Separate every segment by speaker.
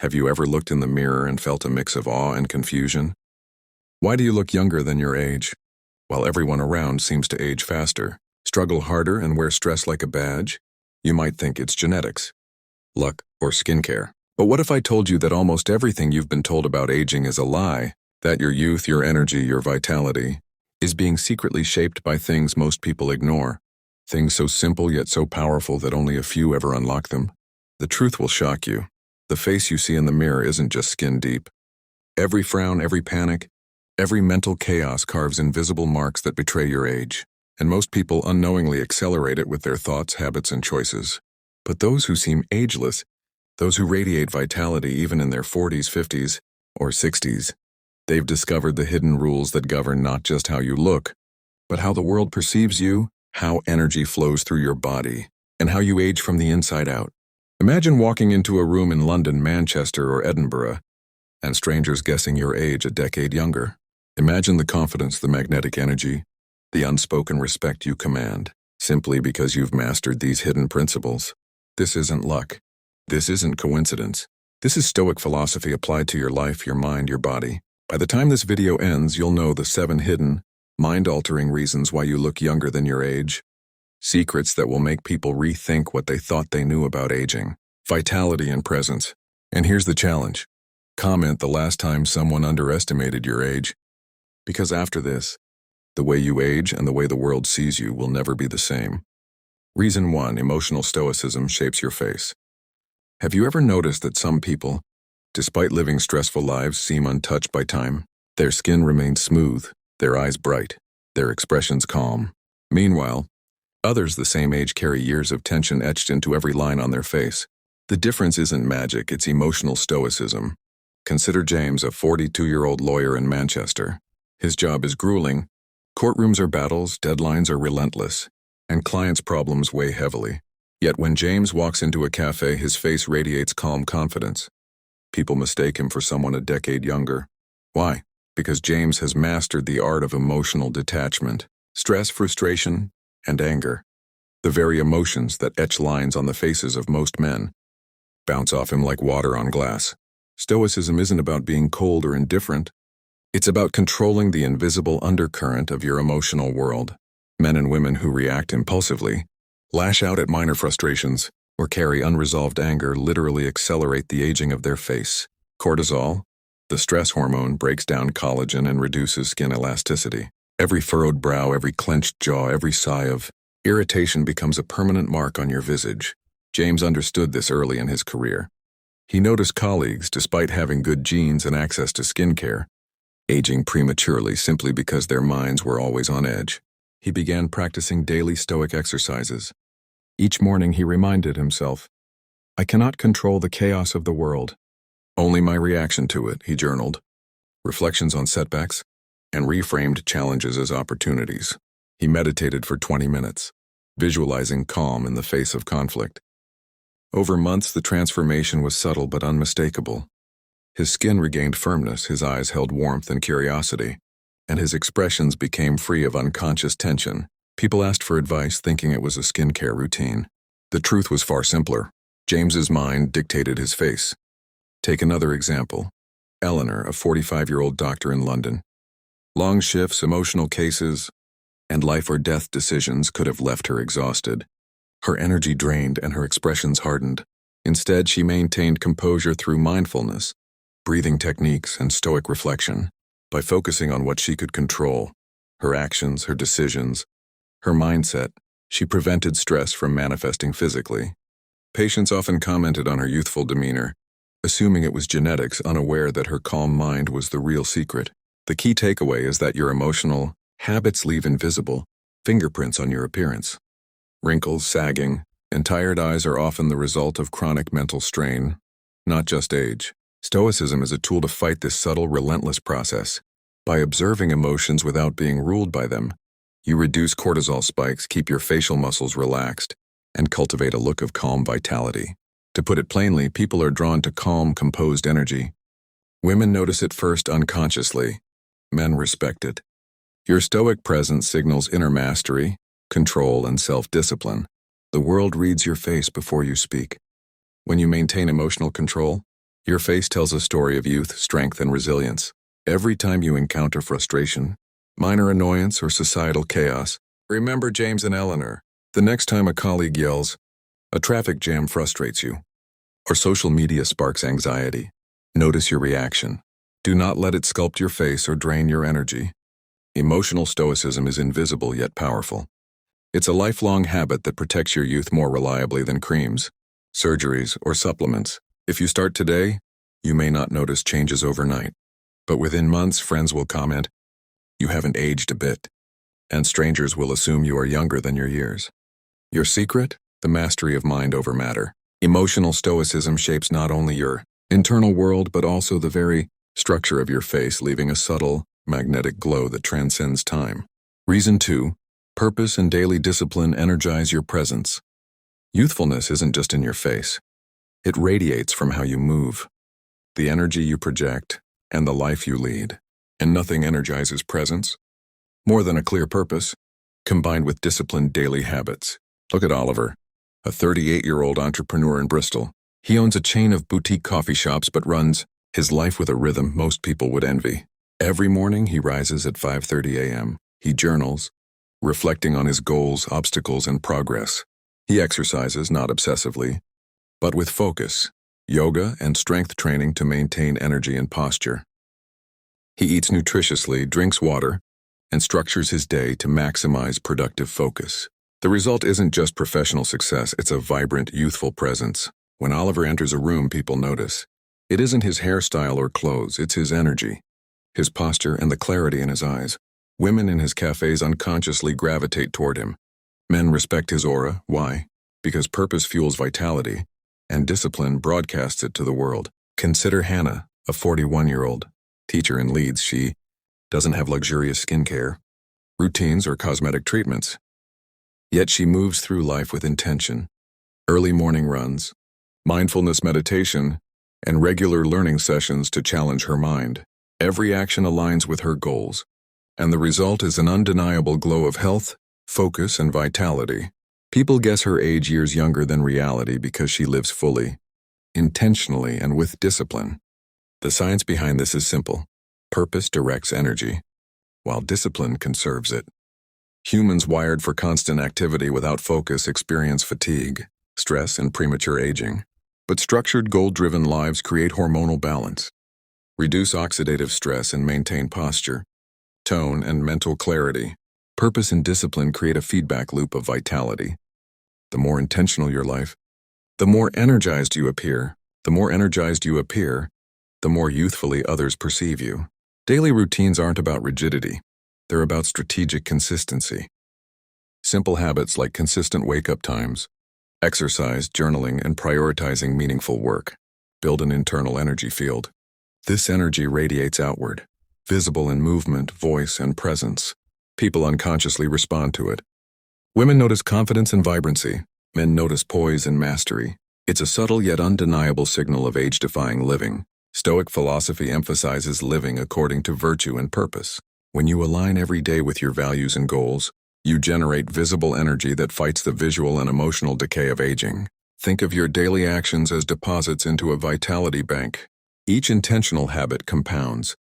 Speaker 1: Have you ever looked in the mirror and felt a mix of awe and confusion? Why do you look younger than your age, while everyone around seems to age faster, struggle harder, and wear stress like a badge? You might think it's genetics, luck, or skincare. But what if I told you that almost everything you've been told about aging is a lie? That your youth, your energy, your vitality is being secretly shaped by things most people ignore. Things so simple yet so powerful that only a few ever unlock them. The truth will shock you. The face you see in the mirror isn't just skin deep. Every frown, every panic, every mental chaos carves invisible marks that betray your age. And most people unknowingly accelerate it with their thoughts, habits, and choices. But those who seem ageless, those who radiate vitality even in their 40s, 50s, or 60s, they've discovered the hidden rules that govern not just how you look, but how the world perceives you, how energy flows through your body, and how you age from the inside out. Imagine walking into a room in London, Manchester, or Edinburgh, and strangers guessing your age a decade younger. Imagine the confidence, the magnetic energy, the unspoken respect you command, simply because you've mastered these hidden principles. This isn't luck. This isn't coincidence. This is Stoic philosophy applied to your life, your mind, your body. By the time this video ends, you'll know the 7 hidden, mind-altering reasons why you look younger than your age. Secrets that will make people rethink what they thought they knew about aging. Vitality and presence. And here's the challenge. Comment the last time someone underestimated your age. Because after this, the way you age and the way the world sees you will never be the same. Reason 1. Emotional stoicism shapes your face. Have you ever noticed that some people, despite living stressful lives, seem untouched by time? Their skin remains smooth, their eyes bright, their expressions calm. Meanwhile, others the same age carry years of tension etched into every line on their face. The difference isn't magic, it's emotional stoicism. Consider James, a 42-year-old lawyer in Manchester. His job is grueling. Courtrooms are battles, deadlines are relentless, and clients' problems weigh heavily. Yet when James walks into a cafe, his face radiates calm confidence. People mistake him for someone a decade younger. Why? Because James has mastered the art of emotional detachment. Stress, frustration, and anger, the very emotions that etch lines on the faces of most men, bounce off him like water on glass. Stoicism isn't about being cold or indifferent. It's about controlling the invisible undercurrent of your emotional world. Men and women who react impulsively, lash out at minor frustrations, or carry unresolved anger literally accelerate the aging of their face. Cortisol, the stress hormone, breaks down collagen and reduces skin elasticity. Every furrowed brow, every clenched jaw, every sigh of irritation becomes a permanent mark on your visage. James understood this early in his career. He noticed colleagues, despite having good genes and access to skincare, aging prematurely simply because their minds were always on edge. He began practicing daily Stoic exercises. Each morning he reminded himself, "I cannot control the chaos of the world. Only my reaction to it," he journaled. Reflections on setbacks, and reframed challenges as opportunities. He meditated for 20 minutes, visualizing calm in the face of conflict. Over months, the transformation was subtle but unmistakable. His skin regained firmness, his eyes held warmth and curiosity, and his expressions became free of unconscious tension. People asked for advice, thinking it was a skincare routine. The truth was far simpler. James's mind dictated his face. Take another example. Eleanor, a 45-year-old doctor in London. Long shifts, emotional cases, and life-or-death decisions could have left her exhausted. Her energy drained and her expressions hardened. Instead, she maintained composure through mindfulness, breathing techniques, and stoic reflection. By focusing on what she could control, her actions, her decisions, her mindset, she prevented stress from manifesting physically. Patients often commented on her youthful demeanor, assuming it was genetics, unaware that her calm mind was the real secret. The key takeaway is that your emotional habits leave invisible fingerprints on your appearance. Wrinkles, sagging, and tired eyes are often the result of chronic mental strain, not just age. Stoicism is a tool to fight this subtle, relentless process. By observing emotions without being ruled by them, you reduce cortisol spikes, keep your facial muscles relaxed, and cultivate a look of calm vitality. To put it plainly, people are drawn to calm, composed energy. Women notice it first unconsciously. Men respect it. Your stoic presence signals inner mastery, control, and self-discipline. The world reads your face before you speak. When you maintain emotional control, Your face tells a story of youth, strength, and resilience. Every time you encounter frustration, minor annoyance, or societal chaos, remember James and Eleanor. The next time a colleague yells, a traffic jam frustrates you, or social media sparks anxiety, notice your reaction. Do not let it sculpt your face or drain your energy. Emotional stoicism is invisible yet powerful. It's a lifelong habit that protects your youth more reliably than creams, surgeries, or supplements. If you start today, you may not notice changes overnight. But within months, friends will comment, "You haven't aged a bit," and strangers will assume you are younger than your years. Your secret? The mastery of mind over matter. Emotional stoicism shapes not only your internal world, but also the very structure of your face, leaving a subtle, magnetic glow that transcends time. Reason 2. Purpose and daily discipline energize your presence. Youthfulness isn't just in your face. It radiates from how you move, the energy you project, and the life you lead. And nothing energizes presence more than a clear purpose, combined with disciplined daily habits. Look at Oliver, a 38-year-old entrepreneur in Bristol. He owns a chain of boutique coffee shops but runs his life with a rhythm most people would envy. Every morning he rises at 5:30 a.m. He journals, reflecting on his goals, obstacles, and progress. He exercises not obsessively, but with focus, yoga, and strength training to maintain energy and posture. He eats nutritiously, drinks water, and structures his day to maximize productive focus. The result isn't just professional success, it's a vibrant, youthful presence. When Oliver enters a room, people notice. It isn't his hairstyle or clothes, it's his energy, his posture, and the clarity in his eyes. Women in his cafes unconsciously gravitate toward him. Men respect his aura. Why? Because purpose fuels vitality, and discipline broadcasts it to the world. Consider Hannah, a 41-year-old teacher in Leeds. She doesn't have luxurious skincare, routines, or cosmetic treatments. Yet she moves through life with intention. Early morning runs, mindfulness meditation, and regular learning sessions to challenge her mind. Every action aligns with her goals, and the result is an undeniable glow of health, focus, and vitality. People guess her age years younger than reality because she lives fully, intentionally, and with discipline. The science behind this is simple. Purpose directs energy, while discipline conserves it. Humans wired for constant activity without focus experience fatigue, stress, and premature aging. But structured, goal-driven lives create hormonal balance, reduce oxidative stress, and maintain posture, tone, and mental clarity. Purpose and discipline create a feedback loop of vitality. The more intentional your life, the more energized you appear. The more energized you appear, the more youthfully others perceive you. Daily routines aren't about rigidity. They're about strategic consistency. Simple habits like consistent wake-up times, exercise, journaling, and prioritizing meaningful work build an internal energy field. This energy radiates outward, visible in movement, voice, and presence. People unconsciously respond to it. Women notice confidence and vibrancy. Men notice poise and mastery. It's a subtle yet undeniable signal of age-defying living. Stoic philosophy emphasizes living according to virtue and purpose. When you align every day with your values and goals, you generate visible energy that fights the visual and emotional decay of aging. Think of your daily actions as deposits into a vitality bank. Each intentional habit compounds,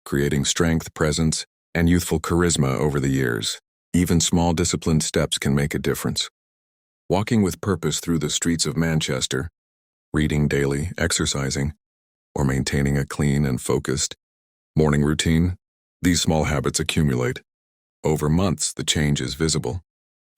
Speaker 1: creating strength, presence, and youthful charisma over the years. Even small disciplined steps can make a difference. Walking with purpose through the streets of Manchester, reading daily, exercising, or maintaining a clean and focused morning routine, these small habits accumulate. Over months, the change is visible.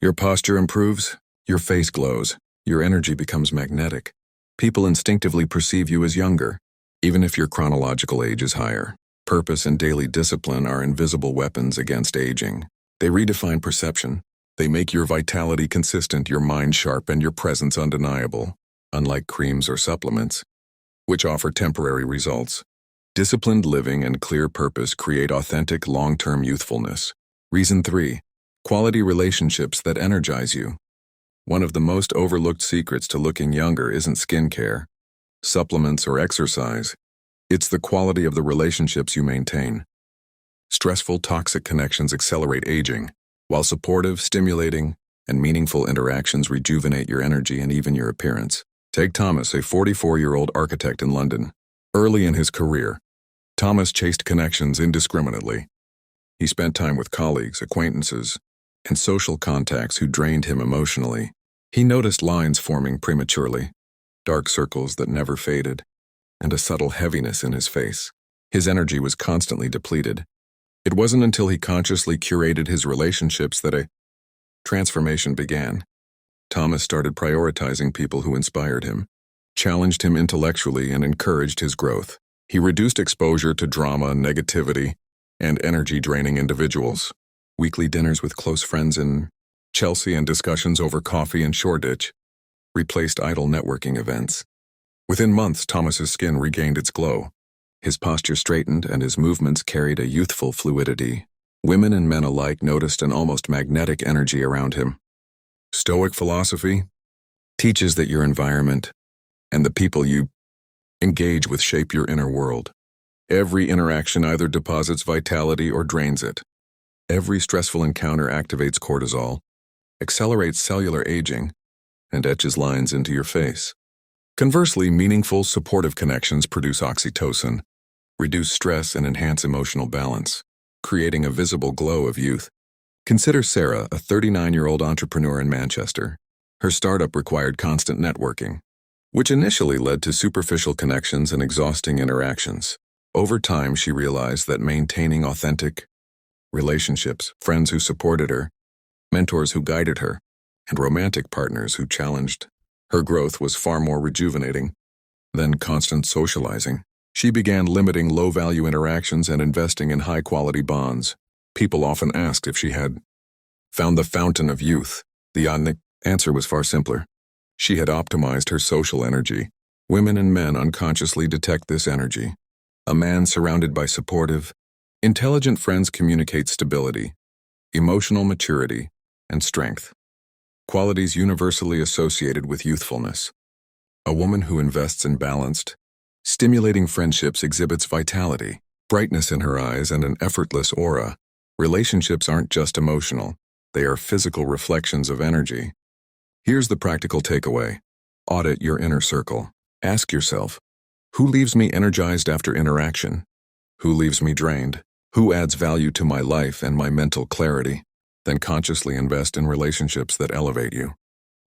Speaker 1: Your posture improves, your face glows, your energy becomes magnetic. People instinctively perceive you as younger, even if your chronological age is higher. Purpose and daily discipline are invisible weapons against aging. They redefine perception. They make your vitality consistent, your mind sharp, and your presence undeniable. Unlike creams or supplements, which offer temporary results, disciplined living and clear purpose create authentic, long-term youthfulness. Reason 3. Quality relationships that energize you. One of the most overlooked secrets to looking younger isn't skincare, supplements, or exercise. It's the quality of the relationships you maintain. Stressful, toxic connections accelerate aging, while supportive, stimulating, and meaningful interactions rejuvenate your energy and even your appearance. Take Thomas, a 44-year-old architect in London. Early in his career, Thomas chased connections indiscriminately. He spent time with colleagues, acquaintances, and social contacts who drained him emotionally. He noticed lines forming prematurely, dark circles that never faded, and a subtle heaviness in his face. His energy was constantly depleted. It wasn't until he consciously curated his relationships that a transformation began. Thomas started prioritizing people who inspired him, challenged him intellectually, and encouraged his growth. He reduced exposure to drama, negativity, and energy-draining individuals. Weekly dinners with close friends in Chelsea and discussions over coffee in Shoreditch replaced idle networking events. Within months, Thomas's skin regained its glow. His posture straightened and his movements carried a youthful fluidity. Women and men alike noticed an almost magnetic energy around him. Stoic philosophy teaches that your environment and the people you engage with shape your inner world. Every interaction either deposits vitality or drains it. Every stressful encounter activates cortisol, accelerates cellular aging, and etches lines into your face. Conversely, meaningful, supportive connections produce oxytocin, reduce stress, and enhance emotional balance, creating a visible glow of youth. Consider Sarah, a 39-year-old entrepreneur in Manchester. Her startup required constant networking, which initially led to superficial connections and exhausting interactions. Over time, she realized that maintaining authentic relationships, friends who supported her, mentors who guided her, and romantic partners who challenged her growth was far more rejuvenating than constant socializing. She began limiting low-value interactions and investing in high-quality bonds. People often asked if she had found the fountain of youth. The answer was far simpler. She had optimized her social energy. Women and men unconsciously detect this energy. A man surrounded by supportive, intelligent friends communicates stability, emotional maturity, and strength, qualities universally associated with youthfulness. A woman who invests in balanced, stimulating friendships exhibits vitality, brightness in her eyes, and an effortless aura. Relationships aren't just emotional, they are physical reflections of energy. Here's the practical takeaway. Audit your inner circle. Ask yourself, who leaves me energized after interaction? Who leaves me drained? Who adds value to my life and my mental clarity? Then consciously invest in relationships that elevate you.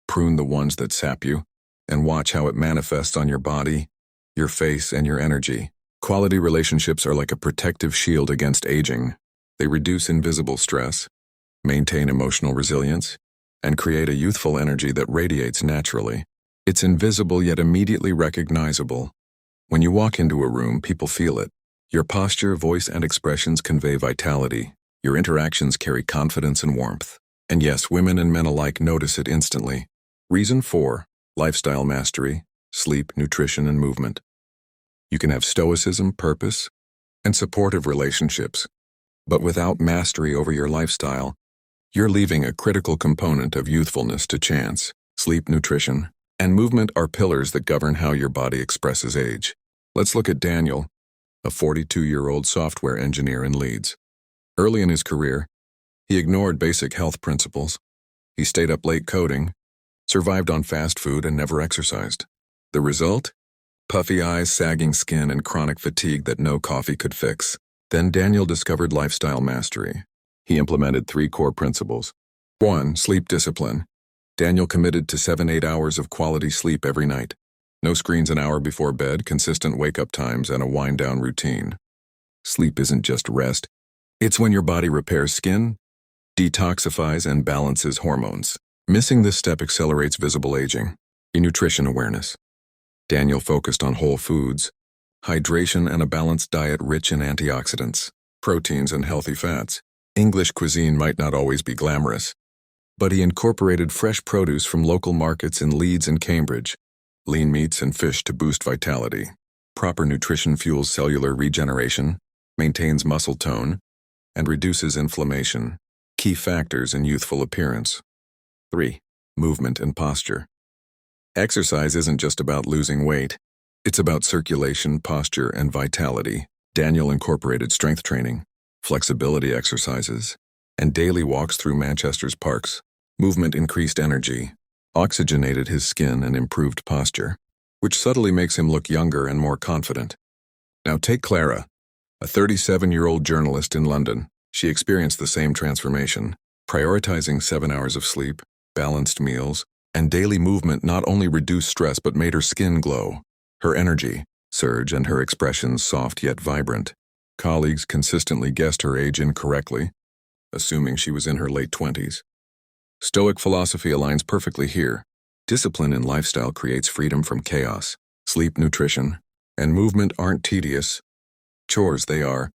Speaker 1: Prune the ones that sap you, and watch how it manifests on your body, your face, and your energy. Quality relationships are like a protective shield against aging. They reduce invisible stress, maintain emotional resilience, and create a youthful energy that radiates naturally. It's invisible yet immediately recognizable. When you walk into a room, people feel it. Your posture, voice, and expressions convey vitality. Your interactions carry confidence and warmth. And yes, women and men alike notice it instantly. Reason 4, lifestyle mastery, sleep, nutrition, and movement. You can have stoicism, purpose, and supportive relationships, but without mastery over your lifestyle, you're leaving a critical component of youthfulness to chance. Sleep, nutrition, and movement are pillars that govern how your body expresses age. Let's look at Daniel, a 42-year-old software engineer in Leeds. Early in his career, he ignored basic health principles. He stayed up late coding, survived on fast food, and never exercised. The result? Puffy eyes, sagging skin, and chronic fatigue that no coffee could fix. Then Daniel discovered lifestyle mastery. He implemented 3 core principles. 1. Sleep discipline. Daniel committed to 7-8 hours of quality sleep every night. No screens an hour before bed, consistent wake-up times, and a wind-down routine. Sleep isn't just rest. It's when your body repairs skin, detoxifies, and balances hormones. Missing this step accelerates visible aging. In nutrition awareness, Daniel focused on whole foods, hydration, and a balanced diet rich in antioxidants, proteins, and healthy fats. English cuisine might not always be glamorous, but he incorporated fresh produce from local markets in Leeds and Cambridge, lean meats and fish to boost vitality. Proper nutrition fuels cellular regeneration, maintains muscle tone, and reduces inflammation, key factors in youthful appearance. 3. Movement and posture. Exercise isn't just about losing weight. It's about circulation, posture, and vitality. Daniel incorporated strength training, flexibility exercises, and daily walks through Manchester's parks. Movement increased energy, oxygenated his skin, and improved posture, which subtly makes him look younger and more confident. Now take Clara, a 37-year-old journalist in London. She experienced the same transformation. Prioritizing 7 hours of sleep, balanced meals, and daily movement not only reduced stress but made her skin glow. Her energy surge and her expressions soft yet vibrant. Colleagues consistently guessed her age incorrectly, assuming she was in her late 20s. Stoic philosophy aligns perfectly here. Discipline in lifestyle creates freedom from chaos. Sleep, nutrition, and movement aren't tedious chores, they are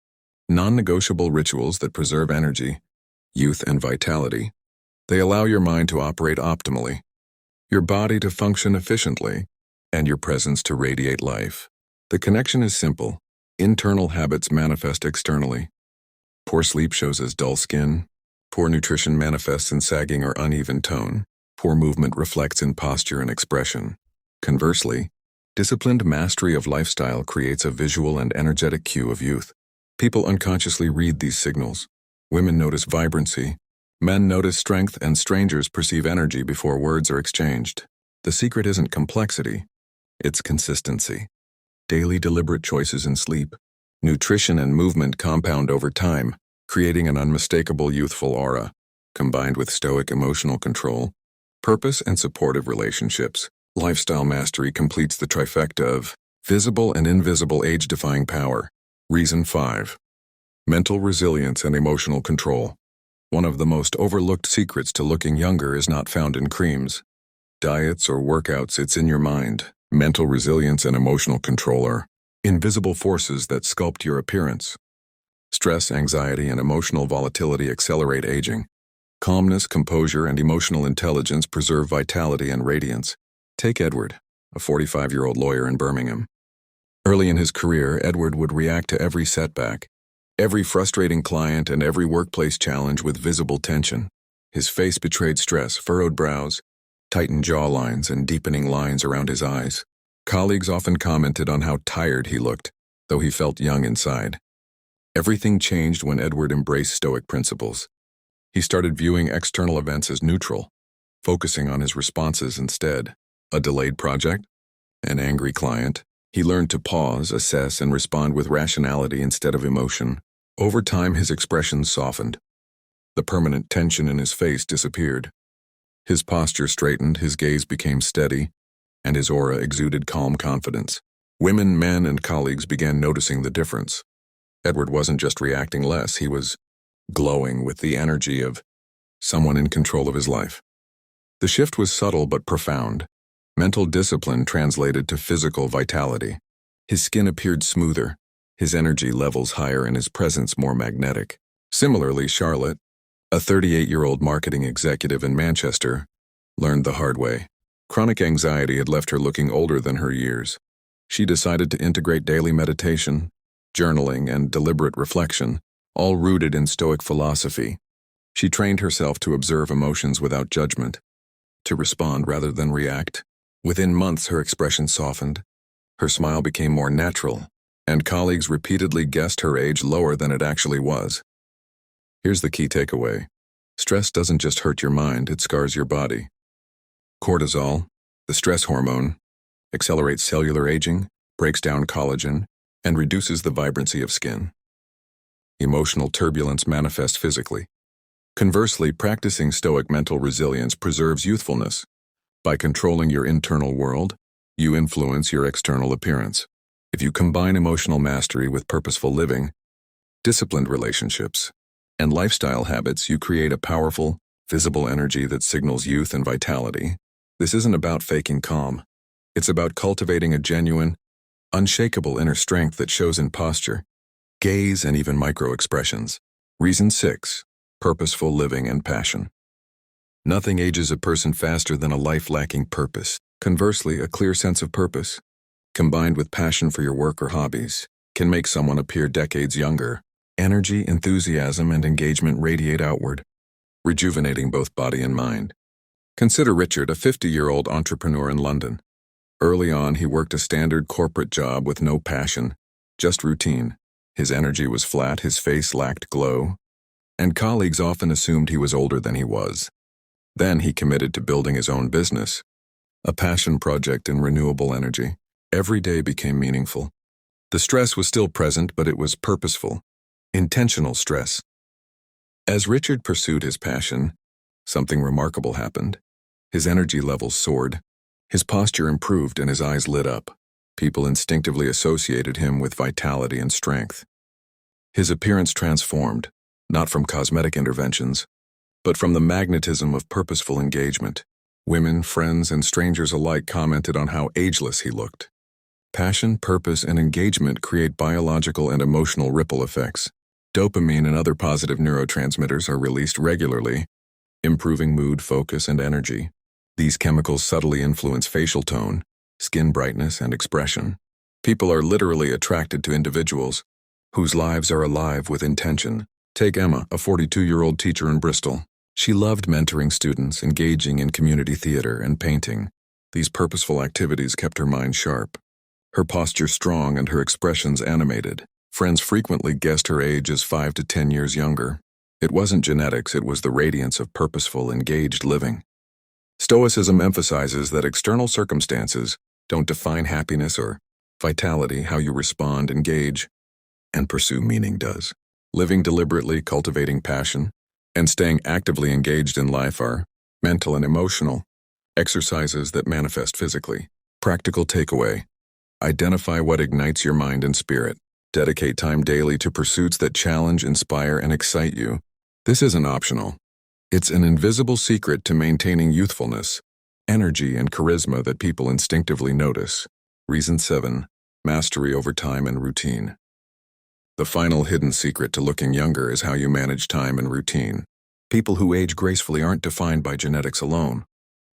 Speaker 1: non-negotiable rituals that preserve energy, youth, and vitality. They allow your mind to operate optimally, your body to function efficiently, and your presence to radiate life. The connection is simple. Internal habits manifest externally. Poor sleep shows as dull skin. Poor nutrition manifests in sagging or uneven tone. Poor movement reflects in posture and expression. Conversely, disciplined mastery of lifestyle creates a visual and energetic cue of youth. People unconsciously read these signals. Women notice vibrancy. Men notice strength, and strangers perceive energy before words are exchanged. The secret isn't complexity, it's consistency. Daily deliberate choices in sleep, nutrition, and movement compound over time, creating an unmistakable youthful aura. Combined with stoic emotional control, purpose, and supportive relationships, lifestyle mastery completes the trifecta of visible and invisible age-defying power. Reason 5. Mental resilience and emotional control. One of the most overlooked secrets to looking younger is not found in creams, diets, or workouts. It's in your mind. Mental resilience and emotional control are invisible forces that sculpt your appearance. Stress, anxiety, and emotional volatility accelerate aging. Calmness, composure, and emotional intelligence preserve vitality and radiance. Take Edward, a 45-year-old lawyer in Birmingham. Early in his career, Edward would react to every setback, every frustrating client, and every workplace challenge with visible tension. His face betrayed stress, furrowed brows, tightened jawlines, and deepening lines around his eyes. Colleagues often commented on how tired he looked, though he felt young inside. Everything changed when Edward embraced Stoic principles. He started viewing external events as neutral, focusing on his responses instead. A delayed project? An angry client? He learned to pause, assess, and respond with rationality instead of emotion. Over time, his expressions softened. The permanent tension in his face disappeared. His posture straightened, his gaze became steady, and his aura exuded calm confidence. Women, men, and colleagues began noticing the difference. Edward wasn't just reacting less, he was glowing with the energy of someone in control of his life. The shift was subtle but profound. Mental discipline translated to physical vitality. His skin appeared smoother, his energy levels higher, and his presence more magnetic. Similarly, Charlotte, a 38-year-old marketing executive in Manchester, learned the hard way. Chronic anxiety had left her looking older than her years. She decided to integrate daily meditation, journaling, and deliberate reflection, all rooted in Stoic philosophy. She trained herself to observe emotions without judgment, to respond rather than react. Within months, her expression softened, her smile became more natural, and colleagues repeatedly guessed her age lower than it actually was. Here's the key takeaway. Stress doesn't just hurt your mind, it scars your body. Cortisol, the stress hormone, accelerates cellular aging, breaks down collagen, and reduces the vibrancy of skin. Emotional turbulence manifests physically. Conversely, practicing Stoic mental resilience preserves youthfulness. By controlling your internal world, you influence your external appearance. If you combine emotional mastery with purposeful living, disciplined relationships, and lifestyle habits, you create a powerful, visible energy that signals youth and vitality. This isn't about faking calm. It's about cultivating a genuine, unshakable inner strength that shows in posture, gaze, and even micro-expressions. Reason 6. Purposeful living and passion. Nothing ages a person faster than a life lacking purpose. Conversely, a clear sense of purpose, combined with passion for your work or hobbies, can make someone appear decades younger. Energy, enthusiasm, and engagement radiate outward, rejuvenating both body and mind. Consider Richard, a 50-year-old entrepreneur in London. Early on, he worked a standard corporate job with no passion, just routine. His energy was flat, his face lacked glow, and colleagues often assumed he was older than he was. Then he committed to building his own business, a passion project in renewable energy. Every day became meaningful. The stress was still present, but it was purposeful, intentional stress. As Richard pursued his passion, something remarkable happened. His energy levels soared, his posture improved, and his eyes lit up. People instinctively associated him with vitality and strength. His appearance transformed, not from cosmetic interventions, but from the magnetism of purposeful engagement. Women, friends, and strangers alike commented on how ageless he looked. Passion, purpose, and engagement create biological and emotional ripple effects. Dopamine and other positive neurotransmitters are released regularly, improving mood, focus, and energy. These chemicals subtly influence facial tone, skin brightness, and expression. People are literally attracted to individuals whose lives are alive with intention. Take Emma, a 42-year-old teacher in Bristol. She loved mentoring students, engaging in community theater, and painting. These purposeful activities kept her mind sharp, her posture strong, and her expressions animated. Friends frequently guessed her age as 5 to 10 years younger. It wasn't genetics, it was the radiance of purposeful, engaged living. Stoicism emphasizes that external circumstances don't define happiness or vitality. How you respond, engage, and pursue meaning does. Living deliberately, cultivating passion, and staying actively engaged in life are mental and emotional exercises that manifest physically. Practical takeaway: identify what ignites your mind and spirit. Dedicate time daily to pursuits that challenge, inspire, and excite you. This isn't optional. It's an invisible secret to maintaining youthfulness, energy, and charisma that people instinctively notice. Reason 7. Mastery over time and routine. The final hidden secret to looking younger is how you manage time and routine. People who age gracefully aren't defined by genetics alone.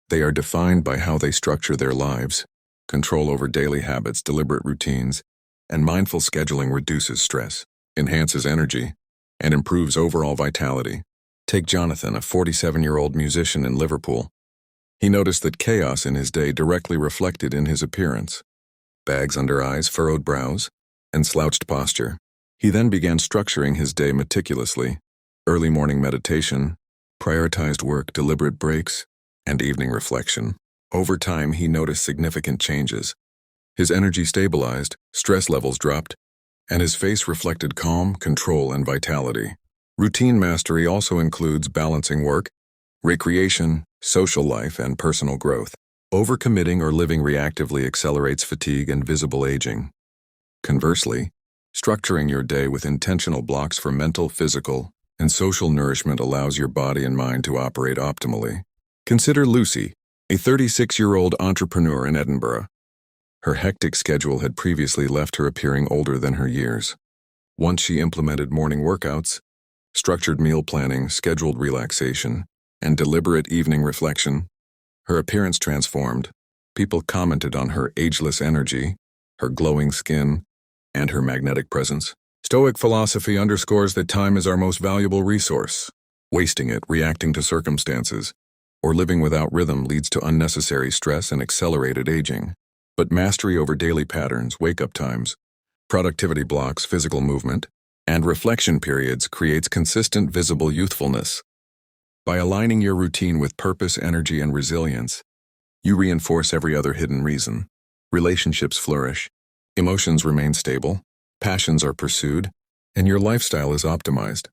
Speaker 1: They are defined by how they structure their lives. Control over daily habits, deliberate routines, and mindful scheduling reduces stress, enhances energy, and improves overall vitality. Take Jonathan, a 47-year-old musician in Liverpool. He noticed that chaos in his day directly reflected in his appearance. Bags under eyes, furrowed brows, and slouched posture. He then began structuring his day meticulously. Early morning meditation, prioritized work, deliberate breaks, and evening reflection. Over time, he noticed significant changes. His energy stabilized, stress levels dropped, and his face reflected calm, control, and vitality. Routine mastery also includes balancing work, recreation, social life, and personal growth. Overcommitting or living reactively accelerates fatigue and visible aging. Conversely, structuring your day with intentional blocks for mental, physical, and social nourishment allows your body and mind to operate optimally. Consider Lucy, a 36-year-old entrepreneur in Edinburgh. Her hectic schedule had previously left her appearing older than her years. Once she implemented morning workouts, structured meal planning, scheduled relaxation, and deliberate evening reflection, her appearance transformed. People commented on her ageless energy, her glowing skin, and her magnetic presence. Stoic philosophy underscores that time is our most valuable resource. Wasting it, reacting to circumstances, or living without rhythm leads to unnecessary stress and accelerated aging. But mastery over daily patterns, wake-up times, productivity blocks, physical movement, and reflection periods creates consistent, visible youthfulness. By aligning your routine with purpose, energy, and resilience, you reinforce every other hidden reason. Relationships flourish, emotions remain stable, passions are pursued, and your lifestyle is optimized.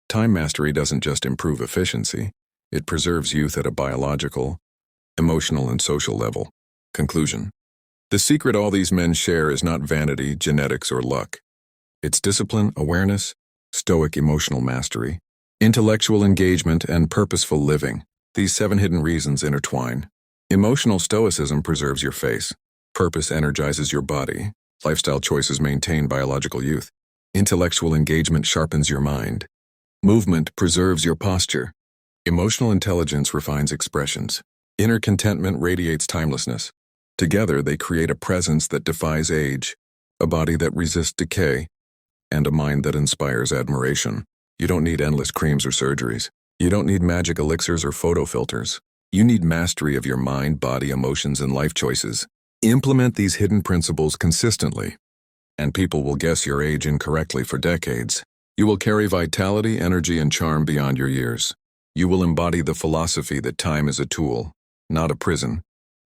Speaker 1: Time mastery doesn't just improve efficiency, it preserves youth at a biological, emotional, and social level. Conclusion: the secret all these men share is not vanity, genetics, or luck. It's discipline, awareness, stoic emotional mastery, intellectual engagement, and purposeful living. These 7 hidden reasons intertwine. Emotional stoicism preserves your face. Purpose energizes your body. Lifestyle choices maintain biological youth. Intellectual engagement sharpens your mind. Movement preserves your posture. Emotional intelligence refines expressions. Inner contentment radiates timelessness. Together, they create a presence that defies age, a body that resists decay, and a mind that inspires admiration. You don't need endless creams or surgeries. You don't need magic elixirs or photo filters. You need mastery of your mind, body, emotions, and life choices. Implement these hidden principles consistently, and people will guess your age incorrectly for decades. You will carry vitality, energy, and charm beyond your years. You will embody the philosophy that time is a tool, not a prison,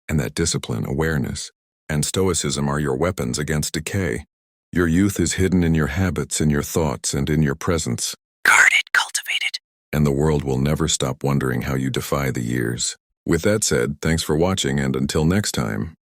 Speaker 1: and that discipline, awareness, and stoicism are your weapons against decay. Your youth is hidden in your habits, in your thoughts, and in your presence.
Speaker 2: Guard it, cultivate it.
Speaker 1: And the world will never stop wondering how you defy the years. With that said, thanks for watching, and until next time.